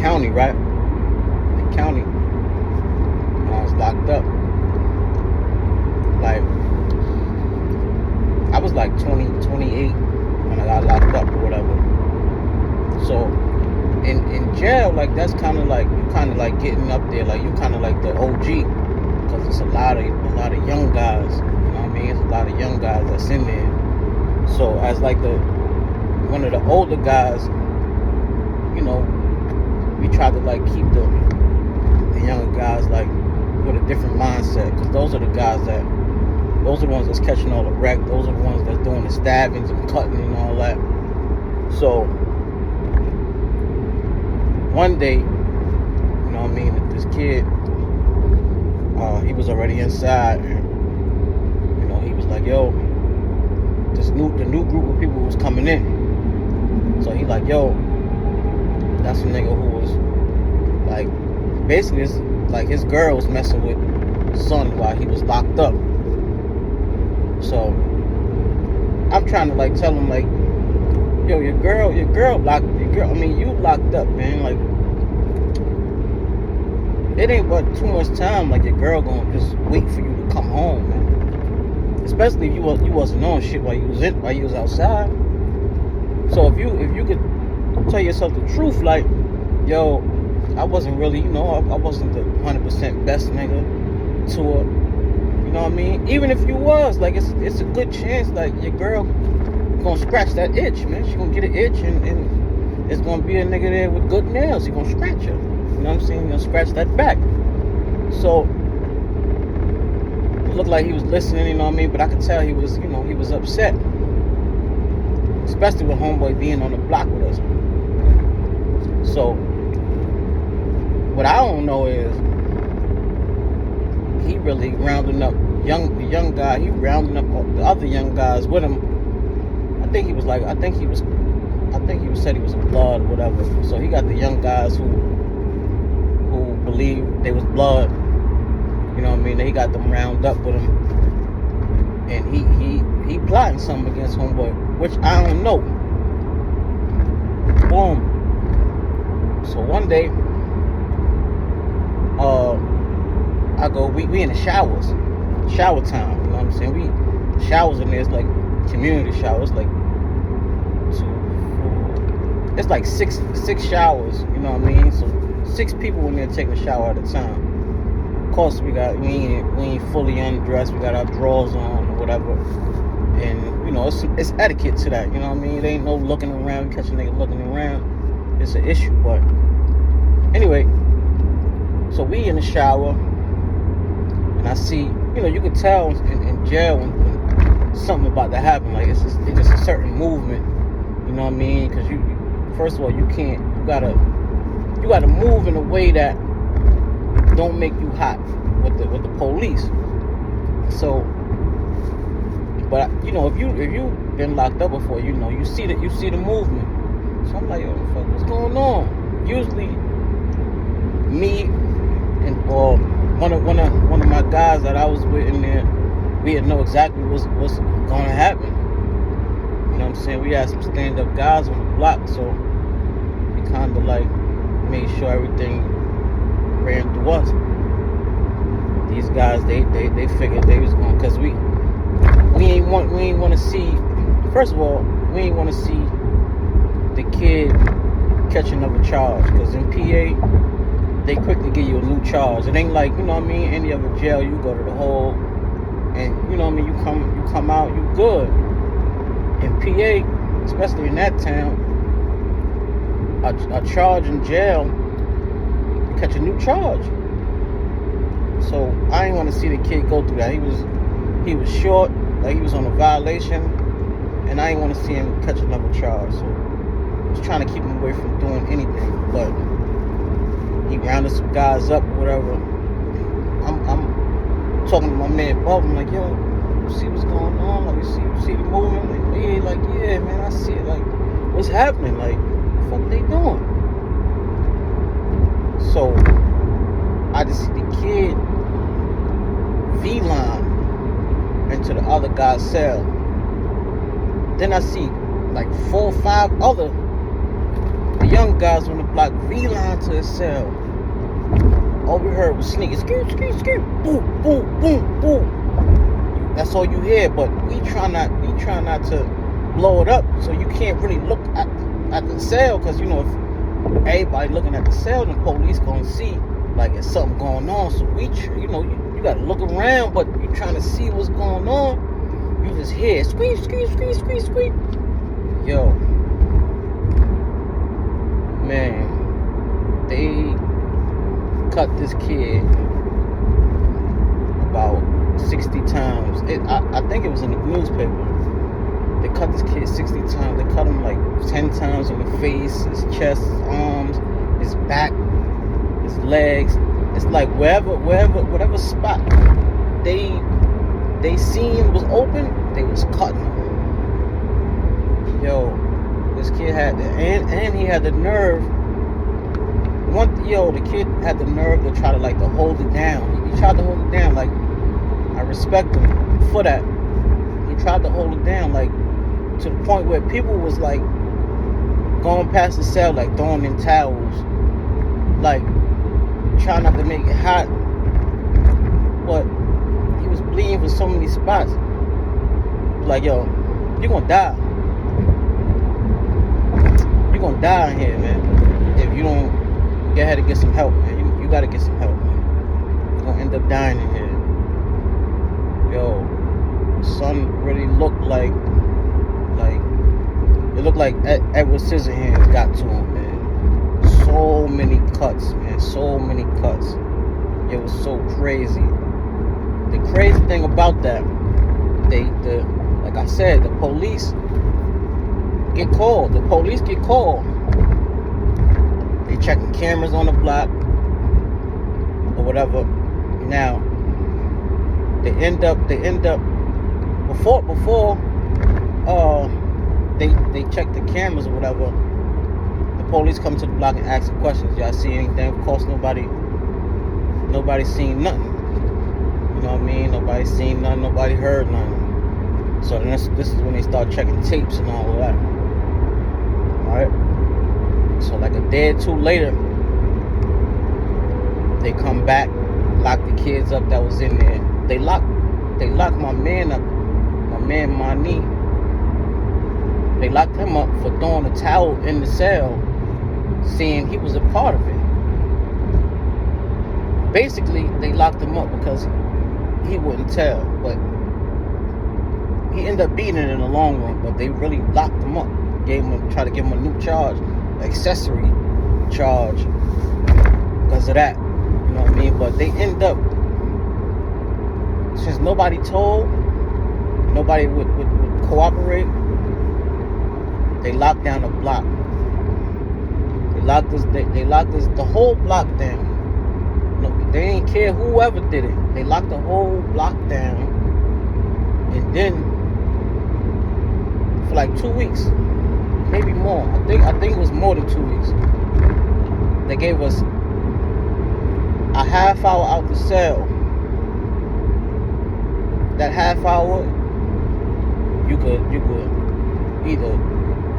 county, right? In the county, when I was locked up. Like, I was like 20, 28 when I got locked up or whatever. So, in jail, like, that's kind of like, you kind of like getting up there, like, you kind of like the OG, because it's a lot of young guys, you know what I mean? It's a lot of young guys that's in there. So, as like one of the older guys, you know, we try to like keep the younger guys like with a different mindset, because those are the ones that's catching all the wreck. Those are the ones that's doing the stabbings and cutting and all that. So one day, you know what I mean, this kid, he was already inside, and you know, he was like, yo, the new group of people was coming in. So he like, yo, that's a nigga who was like, basically, it's like his girl was messing with son while he was locked up. So I'm trying to like tell him like, yo, you locked up, man. Like, it ain't but too much time. Like, your girl gonna just wait for you to come home, man. Especially if you wasn't on shit while you was outside. So if you could tell yourself the truth, like, yo, I wasn't really, you know, I wasn't the 100% best nigga to her. You know what I mean? Even if you was, like, it's a good chance, like, your girl gonna scratch that itch, man. She gonna get an itch, and it's gonna be a nigga there with good nails. He gonna scratch her. You know what I'm saying? He gonna scratch that back. So it looked like he was listening, you know what I mean? But I could tell he was, you know, he was upset. Especially with homeboy being on the block with us. So what I don't know is he really rounding up the young guy. He rounding up the other young guys with him. I think he said he was a blood or whatever. So he got the young guys who believe they was blood. You know what I mean? He got them round up with him, and he plotting something against homeboy, which I don't know. Boom. So one day, I go, we in the shower time, you know what I'm saying? The showers in there, it's like community showers, like it's like six showers, you know what I mean? So 6 people in there taking a shower at a time. Of course, we ain't fully undressed, we got our drawers on or whatever, and you know, it's etiquette to that, you know what I mean? It ain't no looking around, catch a nigga looking around, it's an issue. But anyway, so we in the shower, and I see, you know, you could tell in jail when something about to happen. Like, it's just a certain movement, you know what I mean? Because you first of all, you gotta move in a way that don't make you hot with the police. So, but you know, if you been locked up before, you know, you see the movement. So I'm like, yo, fuck, what's going on? Usually, me or one of my guys that I was with in there, we didn't know exactly what's going to happen. You know what I'm saying? We had some stand-up guys on the block, so we kind of like made sure everything ran through us. These guys, they figured they was going, because we ain't want to see. First of all, we ain't want to see the kid catch another charge, because in PA, they quick to give you a new charge. It ain't like, you know what I mean, any other jail, you go to the hole, and you know what I mean, you come out, you good. In PA, especially in that town, a charge in jail, you catch a new charge. So I ain't want to see the kid go through that. He was short, like he was on a violation, and I ain't want to see him catch another charge. So I was trying to keep him away from doing anything, but he rounded some guys up or whatever. I'm talking to my man Bob. I'm like, yo, you see what's going on? Like, you see the movement? Like, yeah, man, I see it. Like, what's happening? Like, what the fuck they doing? So I just see the kid V-line into the other guy's cell. Then I see like 4 or 5 other young guys on the block V-line to his cell. All we heard was sneaking, skirt, skirt, skirt, boom, boom, boom, boom. That's all you hear, but we try not to blow it up, so you can't really look at the cell, because you know, if everybody looking at the cell, the police gonna see like it's something going on. So we, you know, you gotta look around, but you trying to see what's going on. You just hear squeak, squeak, squeak, squeak, squeak. Yo, man, they cut this kid about 60 times. I think it was in the newspaper. They cut this kid 60 times. They cut him like 10 times in the face, his chest, his arms, his back, his legs. It's like whatever spot they seen was open, they was cutting him. Yo, this kid had and he had the nerve. The kid had the nerve to try to hold it down. He tried to hold it down. Like, I respect him for that. He tried to hold it down, like, to the point where people was like going past the cell, like throwing in towels, like trying not to make it hot. But he was bleeding for so many spots. Like, yo, you're gonna die. You're gonna die in here, man. If you don't get ahead and get some help, man. You gotta get some help, man. You're gonna end up dying in here. Yo, son really looked like it looked like Edward Scissorhands got to him, man. So many cuts, man. So many cuts. It was so crazy. The crazy thing about that, like I said, the police get called. The police get called. They checking cameras on the block or whatever. Now they end up before they check the cameras or whatever. The police come to the block and ask the questions. Y'all see anything? Of course, nobody seen nothing. You know what I mean? Nobody seen nothing. Nobody heard nothing. So then this is when they start checking tapes and all of that. All right. So like a day or two later, they come back, lock the kids up that was in there. They locked my man up, my man Mani. They locked him up for throwing a towel in the cell, saying he was a part of it. Basically, they locked him up because he wouldn't tell, but he ended up beating it in the long run. But they really locked him up, tried to give him a new charge, accessory charge, because of that. You know what I mean? But they end up, since nobody told, nobody would cooperate, they locked down the block. They locked the whole block down. No, they didn't care whoever did it. They locked the whole block down. And then for like 2 weeks, maybe more. I think it was more than 2 weeks. They gave us a half hour out the cell. That half hour, you could either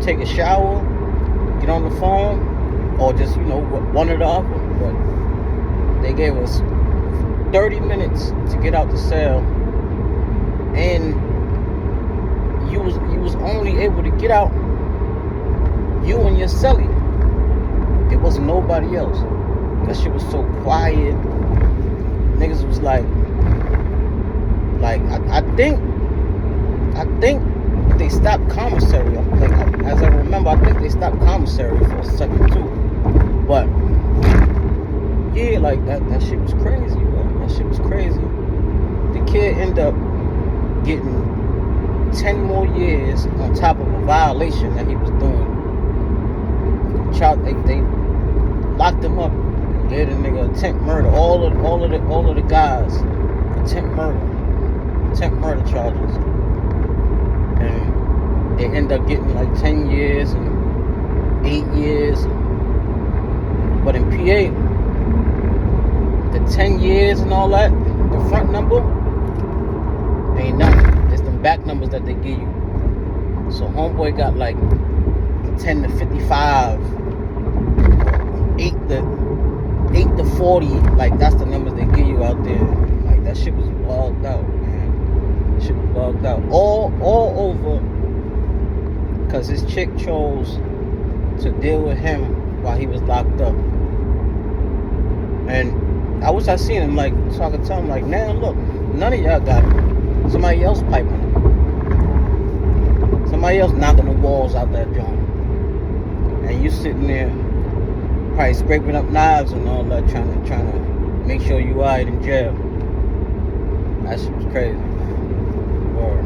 take a shower, get on the phone, or just, one or the other. But they gave us 30 minutes to get out the cell, and you was only able to get out, you and your cellie. It wasn't nobody else. That shit was so quiet. Niggas was like I think they stopped commissary. As I remember, I think they stopped commissary for a second too. But yeah, like that shit was crazy, bro. That shit was crazy. The kid ended up getting 10 more years on top of a violation that he was doing. They locked him up, gave the nigga attempt murder. All of the guys, attempt murder charges, and they end up getting like 10 years and 8 years. But in PA, the 10 years and all that, the front number ain't nothing. It's the back numbers that they give you. So homeboy got like 10 to 55 8 to 40, like that's the numbers they give you out there. Like that shit was bugged out, man. Shit was bugged out. All over because his chick chose to deal with him while he was locked up. And I wish I seen him, like, so I could tell him, like, man, look, none of y'all got it. Somebody else piping it. Somebody else knocking the walls out that joint. And you sitting there probably scraping up knives and all that, trying to make sure you alright in jail. That shit was crazy. Word.